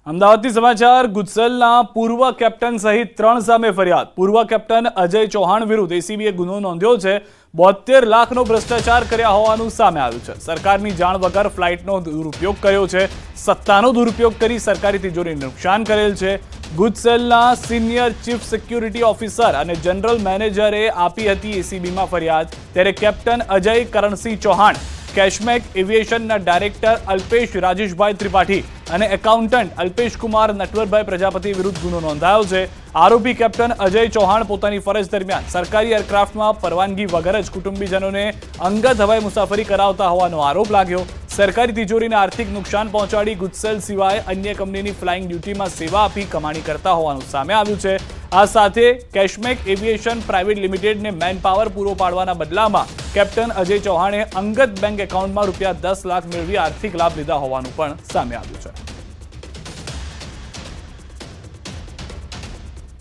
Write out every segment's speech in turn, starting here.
અમદાવાદથી સમાચાર ગુજસેલના પૂર્વ કેપ્ટન સહિત 3 સામે ફરિયાદ। પૂર્વ કેપ્ટન અજય ચૌહાણ વિરુદ્ધ એસીબીએ ગુનો નોંધ્યો છે। 72 લાખનો ભ્રષ્ટાચાર કર્યા હોવાનું સામે આવ્યું છે। સરકારની જાણ વગર ફ્લાઇટનો દુરુપયોગ કર્યો છે। સત્તાનો દુરુપયોગ કરી સરકારી તિજોરીને નુકસાન કરેલ છે। ગુજસેલના સિનિયર ચીફ સિક્યુરિટી ઓફિસર અને જનરલ મેનેજરે આપી હતી એસીબીમાં ફરિયાદ। ત્યારે કેપ્ટન અજય કરણસિંહ ચૌહાણ, कैशमैक एविएशन डायरेक्टर अल्पेश राजेशभाई त्रिपाठी और एकाउंटન્ટ अल्पेश कुमार नटवरभाई प्रजापति विरुद्ध गुनो नोंधायो छे। आरोपी कैप्टन अजय चौहान पोतानी फरज दरमियान सरकारी एरक्राफ्ट में परवानगी वगर ज कुटुंबीजनों ने अंगत हवाई मुसाफरी करावता होवानो आरोप लाग्यो। सरकारी तिजोरी ने आर्थिक नुकसान पहोंचाड़ी गुजसेल सिवाय अन्य कंपनी फ्लाइंग ड्यूटी में सेवा आपी कमाणी करता होवानुं सामे आव्युं छे। आ साथे कैशमैक एविएशन प्राइवेट लिमिटेड ने मैन पावर पूरो पाडवाना बदलामां कैप्टन अजय चौहाणे अंगत बैंक एकाउंट में रूपिया 10 लाख मेळवी आर्थिक लाभ लीधा होवानुं पण सामे आव्युं छे।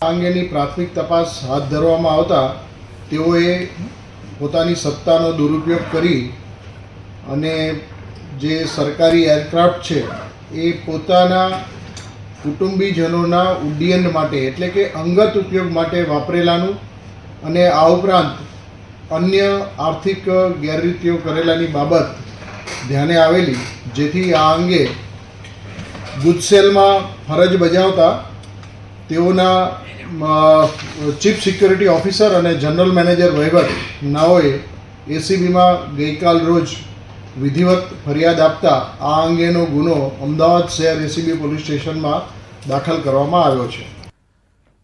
अंगेनी प्राथमिक तपास हाथ धरवामां आवता तेओए पोतानी सत्तानो दुरुपयोग करी अने जे सरकारी एरक्राफ्ट छे ए पोताना कुटुंबीजनोना उड्डयन माटे एटले के अंगत उपयोग माटे वापरेलानुं अने आ उपरांत अन्य आर्थिक गैररीतिओ करेलानी बाबत ध्याने आवेली, जेथी आ अंगे गुजसेलमां फरज बजावता तेओना चीफ सिक्योरिटी ऑफिसर और जनरल मैनेजर वहीवट नाओए एसीबी में गईकाल रोज विधिवत फरियाद आपता आ अंगेनो गुनो अमदावाद शहर एसीबी पोलीस स्टेशन में दाखल करवामां आव्यो छे।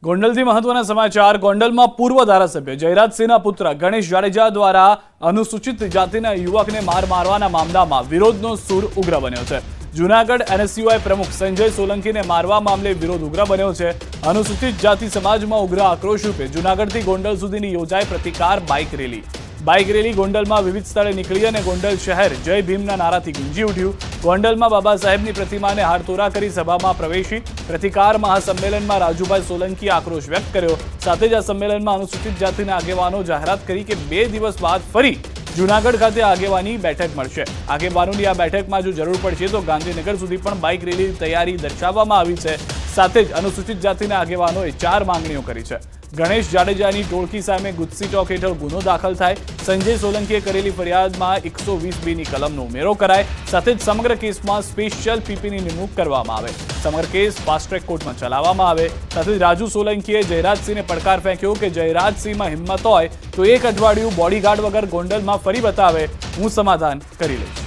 गोंडलथी महत्वना समाचार। गोंडलमां पूर्व धारासभ्य जयराजसिंहना पुत्र गणेश जाडेजा द्वारा अनुसूचित जातिना युवकने मार मारवाना मामलामां विरोधनो सूर उग्र बन्यो छे। जूनागढ़ एनएसयूआई प्रमुख संजय सोलंकी ने मारवा मामले विरोध उग्र बन्यो छे। अनुसूचित जाति समाज में उग्र आक्रोश रूपे जूनागढ़ थी गोंडल सुधीनी योजाई प्रतिकार बाइक रेली गोंडल में विविध स्थळे निकली और गोंडल शहर जय भीमना नाराथी गूंजी उठ्युं। गोंडल में बाबा साहेबनी प्रतिमा ने हारतोरा करी सभा में प्रवेशी। प्रतिकार महासम्मेलन में राजूभाई सोलंकी आक्रोश व्यक्त कर्यो। साथे ज आ सम्मेलन में अनुसूचित जातिना आगेवानो जाहेरात करी के 2 दिवस बाद फरी जूनागढ़ खाते आगेवानी बैठक मळशे। आगेवानोनी आ बैठक में जो जरूर पड़शे तो गांधीनगर सुधी पण बाइक रेली तैयारी दर्शाववामां आवी छे। साथे ज अनुसूचित जातिना आगेवानोए 4 मांगणीओ करी छे। गणेश जाडेजानी टोळकी सामे गुजसी चौक हेठळ गुनो दाखल थाय। संजय सोलंकीए करेली फरियादमां 120B नी कलमनो उमेरो कराय। साथे ज समग्र केसमां स्पेशियल पीपीनी निमणूक करवामां आवे। समग्र केस फास्ट ट्रेक कोर्ट में चलाववामां आवे। साथे राजू सोलंकीए जयराजसिंहने પડકાર ફેંક્યો કે जयराजसिंहमां हिम्मत होय तो 1 અઠવાડિયું બોડીગાર્ડ वगर गोंडलमां फरी बतावे, हूँ समाधान करी लईश।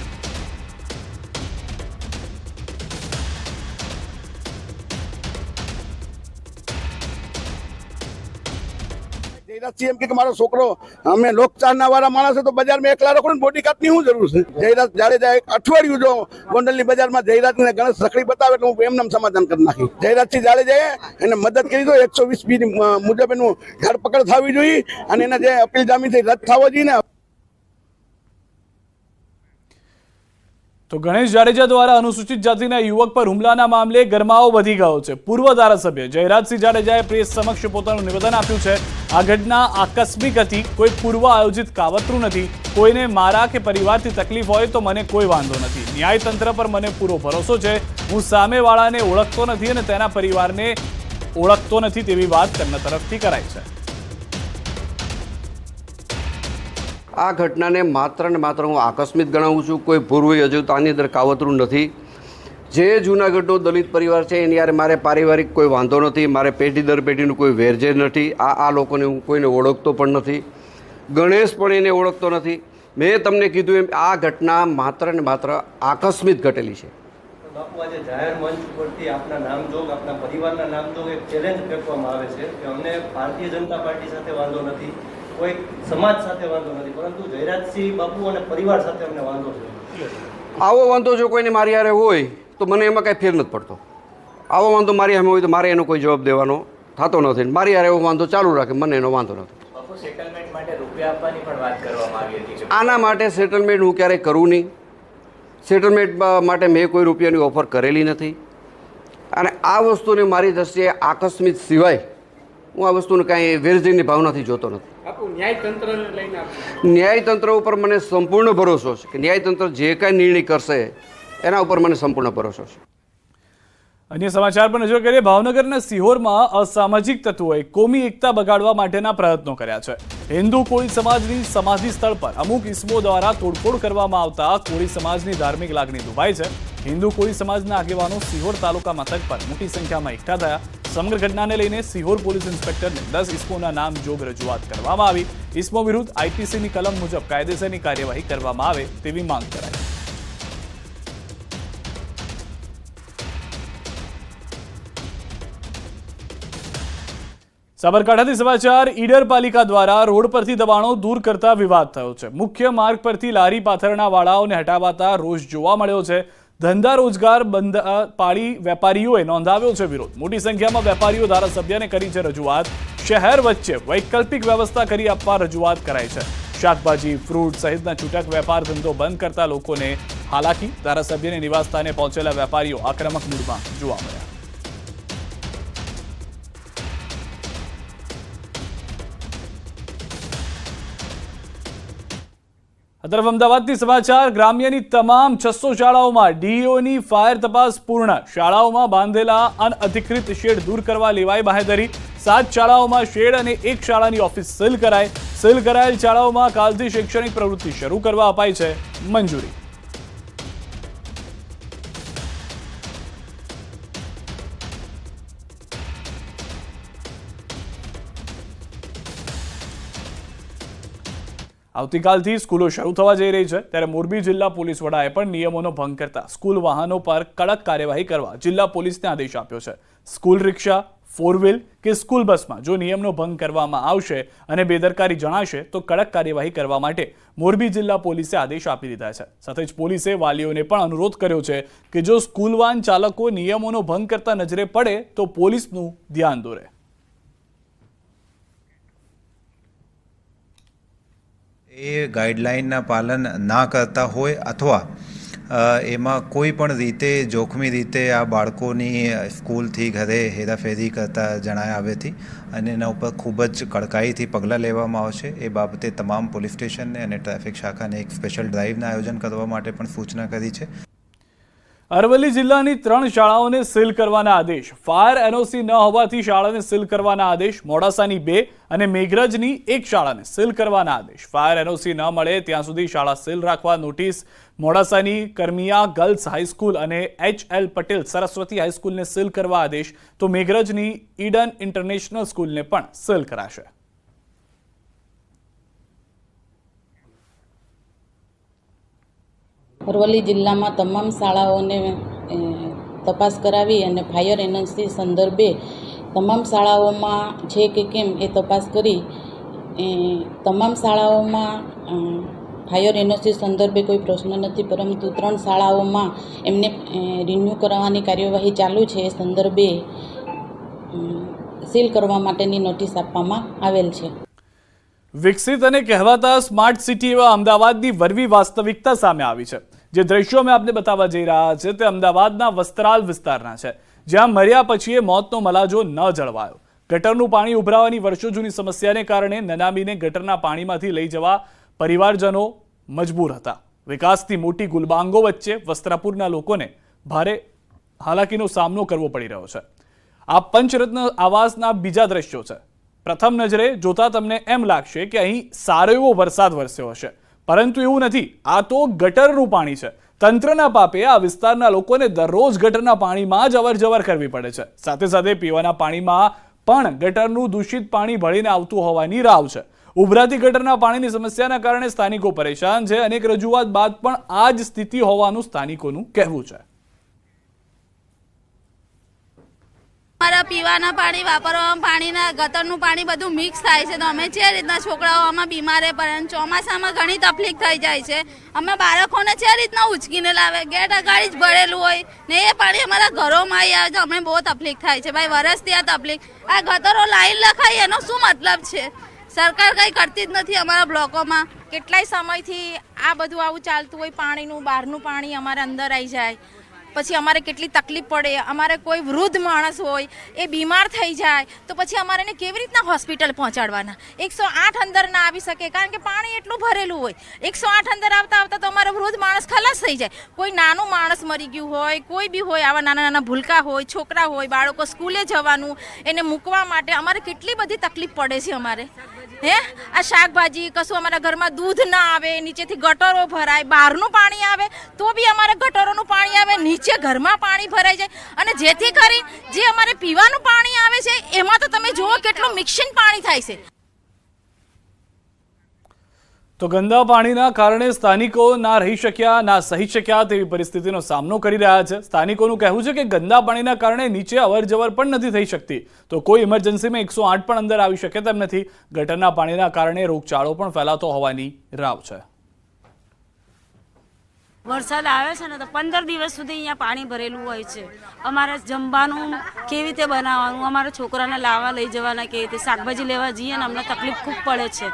जयराज के मारो छोकरो अमे लोकचारना वाला माणस है तो बाजार में एकला रखो बोडीगार्ड ની શું જરૂર છે। जयराज जाडेजा एक अठवाडिયું जो गोंडलની બજારમાં जयराज ने गणेश સકડી બતાવે એટલે હું એમનામ સમાધાન કરી નાખી। जयराज થી જાડેજાએ એને મદદ કરી દો 120B મુજબ એનું ધરપકડ થવી જોઈએ અને એના જે અપીલ જામીનથી રદ થવો જોઈએ ને। तो गणेश जाडेजा द्वारा अनुसूचित जातिना युवक पर हुमलाना मामले गरमावो वधी गयो छे। पूर्व धारासभ्य जयराजसिंह जाडेजाए प्रेस समक्ष पोतानुं निवेदन आप्युं छे। आ घटना आकस्मिक हती, कोई पूर्व आयोजित कावतरू नथी। कोईने मारा के परिवारथी तकलीफ होय तो मने कोई वांधो नथी। न्यायतंत्र पर मने पूरो भरोसो छे। हूँ सामेवाळाने ओळखतो नथी अने तेना परिवारने ओळखतो नथी तेवी वात તેમના તરફથી कराई छे। आ घटना ने मात्र ने मात्र हूँ आकस्मिक गणावुं छूं। कोई पूर्व योजित आनी अंदर कावतरू नहीं। जे जूनागढ़नो दलित परिवार है एनी यारे मारे पारिवारिक कोई वांधो नहीं। मारे पेढ़ी दर पेढ़ीनुं कोई वेरझेर नहीं। आ लोकोने हूँ कोईने ओळखतो पण नहीं। गणेश पण एने ओळखतो नहीं। मैं तमने कीधुं एम आ घटना मात्र ने मात्र आकस्मिक घटेली है। बापू आज जाहिर मंच परथी आपना नामजोग आपना परिवारना नामजोग एक चेलेन्ज फेंकवामां आवे छे के अમને भारतीय जनता पार्टी साथे वांधो नहीं, कोई समाज साथे वांधो नहीं, परंतु जयराजसिंह बापू और परिवार साथे अमने वांधो छे। आवो वांधो जो कोईने मारी हारे होय तो मने एमां कांई फेर नथी पड़तो। आवो वांधो मारी सामे होय तो मारे एनो कोई जवाब देवानो थतो नथी। मारी हारे एवो वांधो चालू राखे, मने एनो वांधो नथी। बापू सेटलमेंट माटे રૂપિયા આપવાની પણ વાત કરવામાં આવી હતી। आना माटे सेटलमेंट हूँ क्यारेय करूँ नहीं। सेटलमेंट माटे मैं कोई રૂપિયાની ऑफर करेली नहीं। अने आ वस्तुने मारी दृष्टिए आकस्मिक सिवाय हूँ आ वस्तुने कांई वेरझेરની ભાવનાથી જોતો નથી। न्यायतंत्र पर મને સંપૂર્ણ ભરોસો છે કે ન્યાયતંત્ર જે કાંઈ નિર્ણય કરશે એના ઉપર મને સંપૂર્ણ ભરોસો છે। અન્ય સમાચાર પર નજર કરીએ. ભાવનગરના સિહોરમાં અસામાજિક તત્વોએ કોમી એકતા બગાડવા માટેના પ્રયત્નો કર્યા છે. હિન્દુ કોળી સમાજની સમાધિ સ્થળ પર અમુક ઇસમો દ્વારા તોડફોડ કરવામાં આવતા કોળી સમાજની ધાર્મિક લાગણી દુભાઈ છે. હિન્દુ કોળી સમાજના આગેવાનો સિહોર તાલુકા મથક પર મોટી સંખ્યામાં એકઠા થયા. સમગ્ર ઘટનાને લઈને સિહોર પોલીસ ઇન્સ્પેક્ટરને 10 ઇસમોના નામ જોગ રજૂઆત કરવામાં આવી. ઇસમો વિરુદ્ધ આઈપીસીની કલમ મુજબ કાયદેસરની કાર્યવાહી કરવામાં આવે તેવી માંગ કરાઈ. સાબરકાંઠાથી સમાચાર. ઈડર પાલિકા દ્વારા રોડ પરથી દબાણો દૂર કરતા વિવાદ થયો છે. મુખ્ય માર્ગ પરથી લારી પાથરના વાળાઓને હટાવાતા રોષ જોવા મળ્યો છે. ધંધા રોજગાર બંધ પાડી વેપારીઓએ નોંધાવ્યો છે વિરોધ. મોટી સંખ્યામાં વેપારીઓ ધારાસભ્યને કરી છે રજૂઆત. શહેર વચ્ચે વૈકલ્પિક વ્યવસ્થા કરી આપવા રજૂઆત કરાઈ છે. શાકભાજી, ફ્રૂટ સહિતના છૂટક વેપાર ધંધો બંધ કરતા લોકોને હાલાકી. ધારાસભ્યને નિવાસસ્થાને પહોંચેલા વેપારીઓ આક્રમક મૂડમાં જોવા મળ્યા. આ તરફ અમદાવાદથી સમાચાર. ગ્રામ્યની તમામ 600 શાળાઓમાં ડીઈઓની ફાયર તપાસ પૂર્ણ. શાળાઓમાં બાંધેલા અનઅધિકૃત શેડ દૂર કરવા લેવાઈ બાહેધરી. 7 શાળાઓમાં શેડ અને 1 શાળાની ઓફિસ સીલ કરાઈ. સીલ કરાયેલ શાળાઓમાં કાલથી શૈક્ષણિક પ્રવૃત્તિ શરૂ કરવા અપાઈ છે મંજૂરી. આવતીકાલથી સ્કૂલો શરૂ થવા જઈ રહી છે, ત્યારે મોરબી જિલ્લા પોલીસ વડાએ પણ નિયમોનો ભંગ કરતા સ્કૂલ વાહનો પર કડક કાર્યવાહી કરવા જિલ્લા પોલીસને આદેશ આપ્યો છે. સ્કૂલ રિક્ષા, 4 વ્હીલ કે સ્કૂલ બસમાં જો નિયમનો ભંગ કરવામાં આવશે અને બેદરકારી જણાશે તો કડક કાર્યવાહી કરવા માટે મોરબી જિલ્લા પોલીસે આદેશ આપી દીધા છે. સાથે જ પોલીસે વાલીઓને પણ અનુરોધ કર્યો છે કે જો સ્કૂલ વાહન ચાલકો નિયમોનો ભંગ કરતા નજરે પડે તો પોલીસનું ધ્યાન દોરે. એ ગાઈડલાઇનના પાલન ના કરતા હોય અથવા એમાં કોઈ પણ રીતે જોખમી રીતે આ બાળકોની સ્કૂલથી ઘરે હેરાફેરી કરતા જણાય આવેથી અને એના ઉપર ખૂબ જ કડકાઈથી પગલાં લેવામાં આવશે. એ બાબતે તમામ પોલીસ સ્ટેશનને અને ટ્રાફિક શાખાને એક સ્પેશિયલ ડ્રાઇવના આયોજન કરવા માટે પણ સૂચના કરી છે. અરવલ્લી જિલ્લાની 3 શાળાઓને સીલ કરવાના આદેશ. ફાયર એનઓસી ન હોવાથી શાળાને સીલ કરવાના આદેશ. મોડાસાની 2 અને મેઘરજની 1 શાળાને સીલ કરવાના આદેશ. ફાયર એનઓસી ન મળે ત્યાં સુધી શાળા સીલ રાખવા નોટિસ. મોડાસાની કરમિયા ગર્લ્સ હાઈસ્કૂલ અને HL પટેલ સરસ્વતી હાઈસ્કૂલને સીલ કરવા આદેશ. તો મેઘરજની ઈડન ઇન્ટરનેશનલ સ્કૂલને પણ સીલ કરાશે. અરવલ્લી જિલ્લામાં તમામ શાળાઓને તપાસ કરાવી અને ફાયર એનઓસી સંદર્ભે તમામ શાળાઓમાં છે કે કેમ એ તપાસ કરી તમામ શાળાઓમાં ફાયર એનઓસી સંદર્ભે કોઈ પ્રશ્ન નથી, પરંતુ 3 શાળાઓમાં એમને રિન્યૂ કરાવવાની કાર્યવાહી ચાલુ છે. એ સંદર્ભે સીલ કરવા માટેની નોટિસ આપવામાં આવેલ છે. વિકસિત અને કહેવાતા સ્માર્ટ સિટી એવા અમદાવાદની વરવી વાસ્તવિકતા સામે આવી છે. જે દ્રશ્યો મેં આપને બતાવવા જઈ રહ્યા છે તે અમદાવાદના વસ્ત્રાલ વિસ્તારના છે, જ્યાં મર્યા પછી મોતનો મલાજો ન જળવાયો. ગટરનું પાણી ઉભરાવાની વર્ષો જૂની સમસ્યાને કારણે નનામીને ગટરના પાણીમાંથી લઈ જવા પરિવારજનો મજબૂર હતા. વિકાસથી મોટી ગુલબાંગો વચ્ચે વસ્ત્રાપુરના લોકોને ભારે હાલાકીનો સામનો કરવો પડી રહ્યો છે. આ પંચરત્ન આવાસના બીજા દ્રશ્યો છે. પ્રથમ નજરે જોતા તમને એમ લાગશે કે અહીં સારો એવો વરસાદ વરસ્યો હશે, પરંતુ એવું નથી. આ તો ગટરનું પાણી છે. તંત્રના પાપે આ વિસ્તારના લોકોને દરરોજ ગટરના પાણીમાં જ અવરજવર કરવી પડે છે. સાથે સાથે પીવાના પાણીમાં પણ ગટરનું દૂષિત પાણી ભળીને આવતું હોવાની રાવ છે. ઉભરાતી ગટરના પાણીની સમસ્યાના કારણે સ્થાનિકો પરેશાન છે. અનેક રજૂઆત બાદ પણ આ જ સ્થિતિ હોવાનું સ્થાનિકોનું કહેવું છે. અમારા પીવાના પાણી, વાપરવામાં પાણીના ગટરનું પાણી બધું મિક્સ થાય છે, તો અમે જે રીતના છોકરાઓ આમાં બીમારે પડે. ચોમાસામાં ઘણી તકલીફ થઈ જાય છે. અમે બાળકોને જે રીતના ઉચકીને લાવે, ગેટ અગાડી જ ભરેલું હોય ને એ પાણી અમારા ઘરોમાં આવી આવે તો અમને બહુ તકલીફ થાય છે. ભાઈ વરસથી આ તકલીફ. આ ગટરો લાઈન લખાય એનો શું મતલબ છે? સરકાર કંઈ કરતી જ નથી અમારા બ્લોકોમાં. કેટલાય સમયથી આ બધું આવું ચાલતું હોય. પાણીનું બહારનું પાણી અમારા અંદર આવી જાય, પછી અમારે કેટલી તકલીફ પડે. અમારે કોઈ વૃદ્ધ માણસ હોય એ બીમાર થઈ જાય તો પછી અમારે એને કેવી રીતના હોસ્પિટલ પહોંચાડવાના? 108 અંદર ના આવી શકે કારણ કે પાણી એટલું ભરેલું હોય. 108 અંદર આવતા આવતા તો અમારો વૃદ્ધ માણસ ખલાસ થઈ જાય. કોઈ નાનું માણસ મરી ગયું હોય, કોઈ બી હોય, આવા નાના નાના ભૂલકા હોય, છોકરા હોય, બાળકો સ્કૂલે જવાનું, એને મૂકવા માટે અમારે કેટલી બધી તકલીફ પડે છે. અમારે આ શાકભાજી કશું અમારા ઘરમાં દૂધ ના આવે, નીચેથી ગટરો ભરાય, બહારનું પાણી આવે તો બી અમારે ગટરોનું પાણી આવે, નીચે ઘરમાં પાણી ભરાઈ જાય, અને જેથી કરી જે અમારે પીવાનું પાણી આવે છે એમાં તો તમે જુઓ કેટલું મિક્સિંગ પાણી થાય છે. તો ગંદા પાણીના કારણે સ્થાનિકો ના રહી શક્યા, ના સહી શક્યા તેવી પરિસ્થિતિનો સામનો કરી રહ્યા છે. સ્થાનિકોનું કહેવું છે કે ગંદા પાણીના કારણે નીચે અવરજવર પણ નથી થઈ શકતી, તો કોઈ ઇમરજન્સીમાં 108 પણ અંદર આવી શકે તેમ નથી. ગટરના પાણીના કારણે રોગચાળો પણ ફેલાતો હોવાની રાવ છે. વરસાદ આવે છે ને તો 15 દિવસ સુધી અહીંયા પાણી ભરેલું હોય છે. અમારે જમવાનું કેવી રીતે બનાવવાનું, અમારા છોકરાને લાવવા લઈ જવાના કેવી રીતે, શાકભાજી લેવા જઈએ ને અમને તકલીફ ખૂબ પડે છે.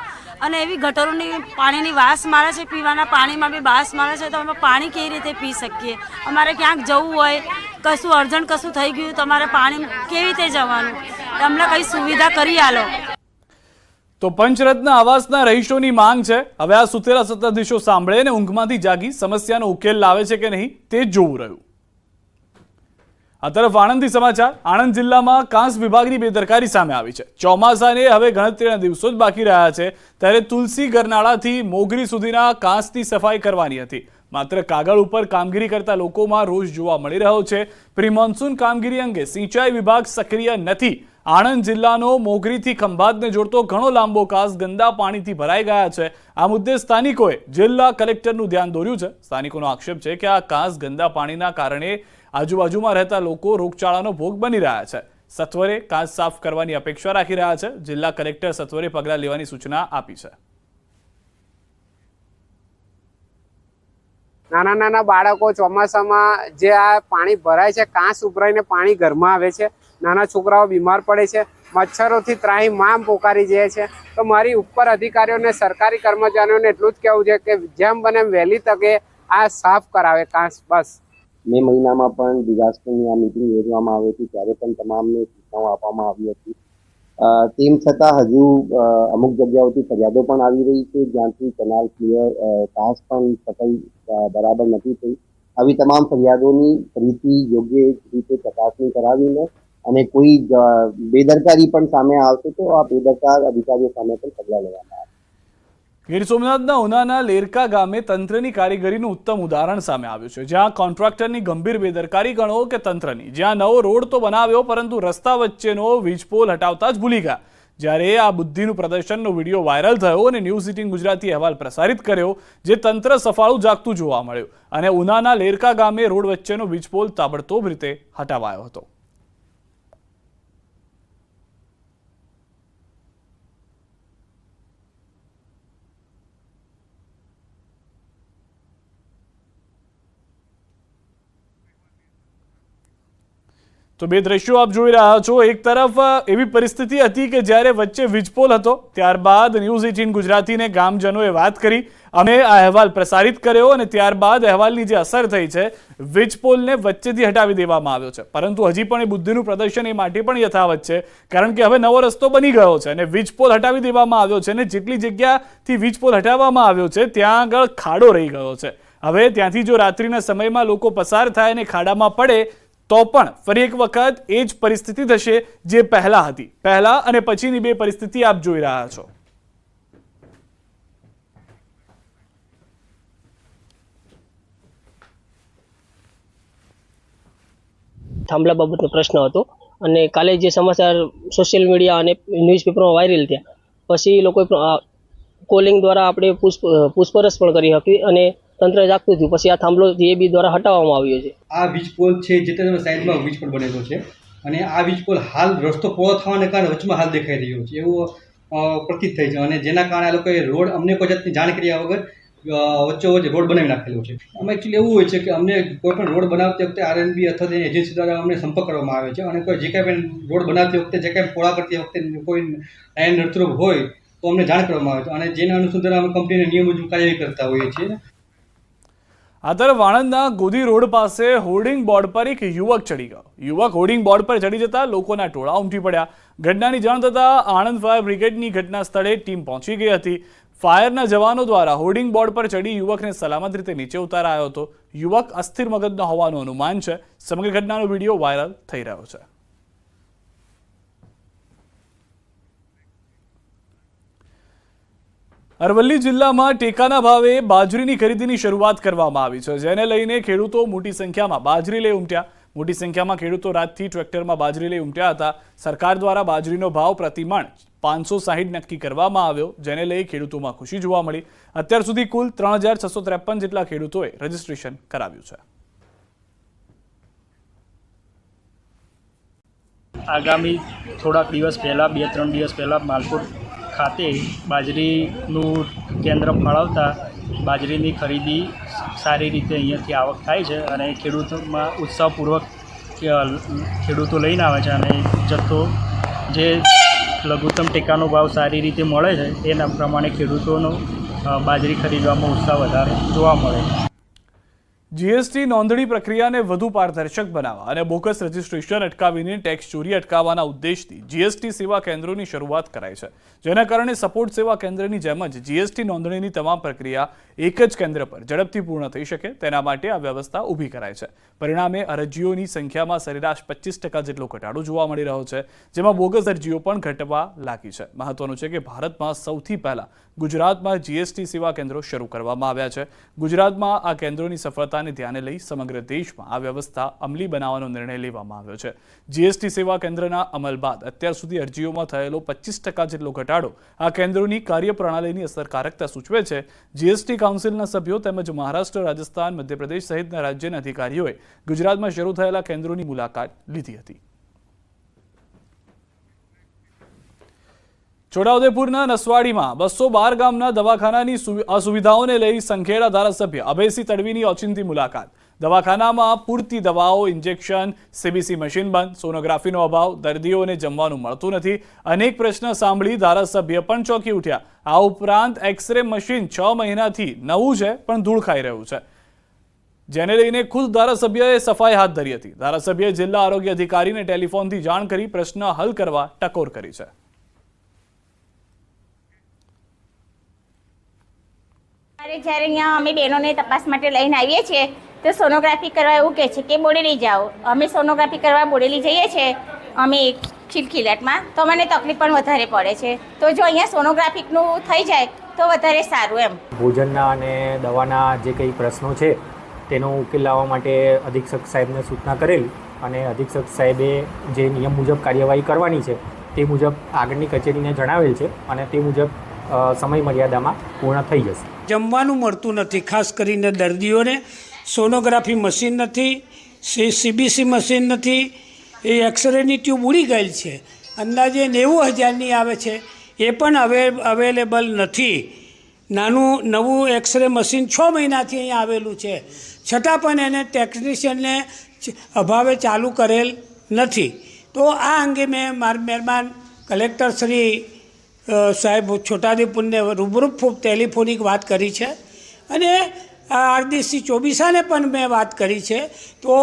અને એવી ગટરોની પાણીની વાસ મારે છે, પીવાના પાણીમાં બી વાસ મારે છે, તો અમે પાણી કેવી રીતે પી શકીએ? અમારે ક્યાંક જવું હોય, કશું અર્જન્ટ કશું થઈ ગયું તો અમારે પાણી કેવી રીતે જવાનું? અમને કંઈ સુવિધા કરી આલો. તો પંચરત્ન આવાસના રહીશોની માંગ છે. હવે આ સુતેલા સત્તાધીશો સાંભળે અને ઊંઘમાંથી જાગી સમસ્યાનો ઉકેલ લાવે છે કે નહીં તે જ જોવું રહ્યું. આ તરફ આણંદથી સમાચાર. આણંદ જિલ્લામાં કાંસ વિભાગની બેદરકારી સામે આવી છે. ચોમાસાને હવે ગણતરીના દિવસો જ બાકી રહ્યા છે ત્યારે તુલસી ગરનાળાથી મોગરી સુધીના કાંસની સફાઈ કરવાની હતી. માત્ર કાગળ ઉપર કામગીરી કરતા લોકોમાં રોષ જોવા મળી રહ્યો છે. પ્રી મોન્સૂન કામગીરી અંગે સિંચાઈ વિભાગ સક્રિય નથી. આણંદ જિલ્લાનો મોગરીથી ખંભાતને જોડતો ઘણો લાંબો કાંસ ગંદા પાણીથી ભરાઈ ગયા છે. આ મુદ્દે સ્થાનિકોએ જિલ્લા કલેક્ટરનું ધ્યાન દોર્યું છે. સ્થાનિકોનો આક્ષેપ છે કે આ કાંસ ગંદા પાણીના કારણે આજુબાજુમાં રહેતા લોકો રોગચાળાનો ભોગ બની રહ્યા છે. સત્વરે કાંસ સાફ કરવાની અપેક્ષા રાખી રહ્યા છે. જિલ્લા કલેક્ટર સત્વરે પગલાં લેવાની સૂચના આપી છે. નાના નાના બાળકો ચોમાસામાં જે આ પાણી ભરાય છે, કાંસ ઉભરાઈને પાણી ઘરમાં આવે છે, નાના છોકરાઓ બીમાર પડે છે, મચ્છરોથી ત્રાહીમામ પોકારી જાય છે. તો મારી ઉપર અધિકારીઓને, સરકારી કર્મચારીઓને એટલું જ કહેવું છે કે જેમ બને એમ વહેલી તકે આ સાફ કરાવે કાંસ. બસ મે મહિનામાં પણ ડિઝાસ્ટરની આ મિટિંગ યોજવામાં આવી હતી, ત્યારે પણ તમામને સૂચનાઓ આપવામાં આવી હતી. તેમ છતાં હજુ અમુક જગ્યાઓથી ફરિયાદો પણ આવી રહી છે જ્યાંથી કેનાલ ક્લિયર, કાંસ પણ સફાઈ બરાબર નથી થઈ. આવી તમામ ફરિયાદોની ફરીથી યોગ્ય રીતે ચકાસણી કરાવીને અને કોઈ બેદરકારી પણ સામે આવશે તો આ બેદરકાર અધિકારીઓ સામે પણ પગલાં લેવામાં આવશે. ગીર સોમનાથના ઉનાના લેરકા ગામે તંત્રની કારીગરીનું ઉત્તમ ઉદાહરણ સામે આવ્યું છે. જ્યાં કોન્ટ્રાક્ટરની ગંભીર બેદરકારી ગણો કે તંત્રની, જ્યાં નવો રોડ તો બનાવ્યો પરંતુ રસ્તા વચ્ચેનો વીજપોલ હટાવતા જ ભૂલી ગયા. જ્યારે આ બુદ્ધિનું પ્રદર્શનનો વિડીયો વાયરલ થયો અને ન્યૂઝ 18 ગુજરાતી અહેવાલ પ્રસારિત કર્યો, જે તંત્ર સફાળું જાગતું જોવા મળ્યું અને ઉનાના લેરકા ગામે રોડ વચ્ચેનો વીજપોલ તાબડતોબ રીતે હટાવાયો હતો. તો બે દ્રશ્યો આપ જોઈ રહ્યા છો. એક તરફ એવી પરિસ્થિતિ હતી કે જ્યારે વચ્ચે વીજપોલ હતો, ત્યારબાદ ન્યૂઝ 18 ગુજરાતીને ગામજનોએ વાત કરી, અમે આ અહેવાલ પ્રસારિત કર્યો અને ત્યારબાદ અહેવાલની જે અસર થઈ છે, વીજપોલને વચ્ચેથી હટાવી દેવામાં આવ્યો છે. પરંતુ હજી પણ એ બુદ્ધિનું પ્રદર્શન એ માટે પણ યથાવત છે, કારણ કે હવે નવો રસ્તો બની ગયો છે અને વીજપોલ હટાવી દેવામાં આવ્યો છે અને જેટલી જગ્યાથી વીજપોલ હટાવવામાં આવ્યો છે ત્યાં આગળ ખાડો રહી ગયો છે. હવે ત્યાંથી જો રાત્રિના સમયમાં લોકો પસાર થાય અને ખાડામાં પડે તો પણ ફરી એક વખત એ જ પરિસ્થિતિ થશે જે પહેલા હતી. પહેલા અને પછીની બે પરિસ્થિતિ આપ જોઈ રહ્યા છો. થાંભલા બાબતનો પ્રશ્ન હતો અને કાલે જે સમાચાર સોશિયલ મીડિયા અને ન્યૂઝપેપરમાં વાયરલ થયા પછી લોકોએ કોલિંગ દ્વારા આપણે પૂછપરછ પણ કરી હતી અને તંત્ર જાગતું થયું. પછી આ થાંભલો જીએબી દ્વારા હટાવવામાં આવ્યો છે. આ વીજપોલ છે જે તે સાઈડમાં વીજપોલ બનેલો છે અને આ વીજપોલ હાલ રસ્તો પહોળો થવાને કારણે વચમાં હાલ દેખાઈ રહ્યો છે એવું પ્રતીત થાય છે અને જેના કારણે આ લોકોએ રોડ અમને કોઈ જાતની જાણ કર્યા વગર વચ્ચોવચ્ચ રોડ બનાવી નાખેલો છે. આમાં એકચ્યુઅલી એવું હોય છે કે અમને કોઈ પણ રોડ બનાવતી વખતે આરએનબી અથવા તેની એજન્સી દ્વારા અમને સંપર્ક કરવામાં આવે છે અને કોઈ જે કાંઈ પણ રોડ બનાવતી વખતે જે કાંઈ પોળા કરતી વખતે કોઈ લાઈન નડતરૂપ હોય તો અમને જાણ કરવામાં આવે છે અને જેના અનુસંધાને અમે કંપનીના નિયમ મુજબ કાર્યવાહી કરતા હોઈએ છીએ. આ તરફ આણંદના ગોધી રોડ પાસે હોર્ડિંગ બોર્ડ પર એક યુવક ચડી ગયો. યુવક હોર્ડિંગ બોર્ડ પર ચડી જતા લોકોના ટોળા ઉમટી પડ્યા. ઘટનાની જાણ થતાં આણંદ ફાયર બ્રિગેડની ઘટના સ્થળે ટીમ પહોંચી ગઈ હતી. ફાયરના જવાનો દ્વારા હોર્ડિંગ બોર્ડ પર ચડી યુવકને સલામત રીતે નીચે ઉતારાયો હતો. યુવક અસ્થિર મગજનો હોવાનું અનુમાન છે. સમગ્ર ઘટનાનો વિડીયો વાયરલ થઈ રહ્યો છે. અરવલ્લી જિલ્લામાં ટેકાના ભાવે બાજરીની ખરીદીની શરૂઆત કરવામાં આવી છે, જેને લઈને ખેડૂતો મોટી સંખ્યામાં બાજરી લઈ ઉમટ્યા. મોટી સંખ્યામાં ખેડૂતો રાતથી ટ્રેક્ટરમાં બાજરી લઈ ઉમટ્યા હતા. સરકાર દ્વારા બાજરીનો ભાવ પ્રતિમણ 560 નક્કી કરવામાં આવ્યો, જેને લઈ ખેડૂતોમાં ખુશી જોવા મળી. અત્યાર સુધી કુલ 3653 જેટલા ખેડૂતોએ રજીસ્ટ્રેશન કરાવ્યું છે. આગામી થોડાક દિવસ પહેલાં 2-3 દિવસ પહેલાં માલપુર ખાતે બાજરીનું કેન્દ્ર ફાળવતા બાજરીની ખરીદી સારી રીતે અહીંયાથી આવક થાય છે અને ખેડૂતોમાં ઉત્સાહપૂર્વક ખેડૂતો લઈને આવે છે અને જથ્થો જે લઘુત્તમ ટેકાનો ભાવ સારી રીતે મળે છે તેના પ્રમાણે ખેડૂતોનો બાજરી ખરીદવામાં ઉત્સાહ વધારે જોવા મળે છે. જીએસટી નોંધણી પ્રક્રિયાને વધુ પારદર્શક બનાવવા અને બોગસ રજીસ્ટ્રેશન અટકાવીને ટેક્સ ચોરી અટકાવવાના ઉદ્દેશથી જીએસટી સેવા કેન્દ્રોની શરૂઆત કરાઈ છે, જેના કારણે સપોર્ટ સેવા કેન્દ્રની જેમ જ જીએસટી નોંધણીની તમામ પ્રક્રિયા એક જ કેન્દ્ર પર ઝડપથી પૂર્ણ થઈ શકે તેના માટે આ વ્યવસ્થા ઊભી કરાઈ છે. પરિણામે અરજીઓની સંખ્યામાં સરેરાશ 25% જેટલો ઘટાડો જોવા મળી રહ્યો છે, જેમાં બોગસ અરજીઓ પણ ઘટવા લાગી છે. મહત્વનું છે કે ભારતમાં સૌથી પહેલા ગુજરાતમાં જીએસટી સેવા કેન્દ્રો શરૂ કરવામાં આવ્યા છે. ગુજરાતમાં આ કેન્દ્રોની સફળતાને ધ્યાને લઈ સમગ્ર દેશમાં આ વ્યવસ્થા અમલી બનાવવાનો નિર્ણય લેવામાં આવ્યો છે. જીએસટી સેવા કેન્દ્રના અમલ બાદ અત્યાર સુધી અરજીઓમાં થયેલો 25% જેટલો ઘટાડો આ કેન્દ્રોની કાર્યપ્રણાલીની અસરકારકતા સૂચવે છે. જીએસટી કાઉન્સિલના સભ્યો તેમજ મહારાષ્ટ્ર, રાજસ્થાન, મધ્યપ્રદેશ સહિતના રાજ્યના અધિકારીઓએ ગુજરાતમાં શરૂ થયેલા કેન્દ્રોની મુલાકાત લીધી હતી. છોટાઉદેપુરના નસવાડીમાં 212 ગામના દવાખાનાની અસુવિધાઓને લઈ સંખેડા ધારાસભ્ય અભયસિંહ તડવીની ઓચિંતી મુલાકાત. દવાખાનામાં પૂરતી દવાઓ, ઇન્જેક્શન, સીબીસી મશીન બંધ, સોનોગ્રાફીનો અભાવ, દર્દીઓને જમવાનું મળતું નથી. અનેક પ્રશ્ન સાંભળી ધારાસભ્ય પણ ચોંકી ઉઠ્યા. આ ઉપરાંત એક્સરે મશીન 6 મહિનાથી નવું છે પણ ધૂળ ખાઈ રહ્યું છે, જેને લઈને ખુદ ધારાસભ્યએ સફાઈ હાથ ધરી હતી. ધારાસભ્યએ જિલ્લા આરોગ્ય અધિકારીને ટેલિફોનથી જાણ કરી પ્રશ્ન હલ કરવા ટકોર કરી છે. જ્યારે અહીંયા અમે બહેનોને તપાસ માટે લઈને આવીએ છીએ તો સોનોગ્રાફી કરવા એવું કહે છે કે બોડેલી જાઓ. અમે સોનોગ્રાફી કરવા બોડેલી જઈએ છીએ અમે ખિલખિલાટમાં, તો મને તકલીફ પણ વધારે પડે છે. તો જો અહીંયા સોનોગ્રાફીનું થઈ જાય તો વધારે સારું એમ. ભોજનના અને દવાના જે કંઈ પ્રશ્નો છે તેનો ઉકેલ લાવવા માટે અધિક્ષક સાહેબને સૂચના કરેલ અને અધિક્ષક સાહેબે જે નિયમ મુજબ કાર્યવાહી કરવાની છે તે મુજબ આગળની કચેરીને જણાવેલ છે અને તે મુજબ સમય મર્યાદામાં પૂર્ણ થઈ જશે. જમવાનું મળતું નથી, ખાસ કરીને દર્દીઓને. સોનોગ્રાફી મશીન નથી, સીબીસી મશીન નથી, એ એક્સરેની ટ્યુબ ઉડી ગયેલ છે, અંદાજે 90,000ની આવે છે, એ પણ અવેલેબલ નથી. નાનું નવું એક્સરે મશીન 6 મહિનાથી અહીંયા આવેલું છે, છતાં પણ એને ટેકનિશિયનને અભાવે ચાલુ કરેલ નથી. તો આ અંગે મેં મહેરબાન કલેક્ટર શ્રી સાહેબ છોટાઉદેપુરને રૂબરૂ ટેલિફોનિક વાત કરી છે અને આરડીસી ચોબીસાને પણ મેં વાત કરી છે. તો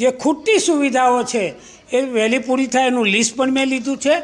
જે ખૂટતી સુવિધાઓ છે એ વહેલી પૂરી થાય એનું લિસ્ટ પણ મેં લીધું છે.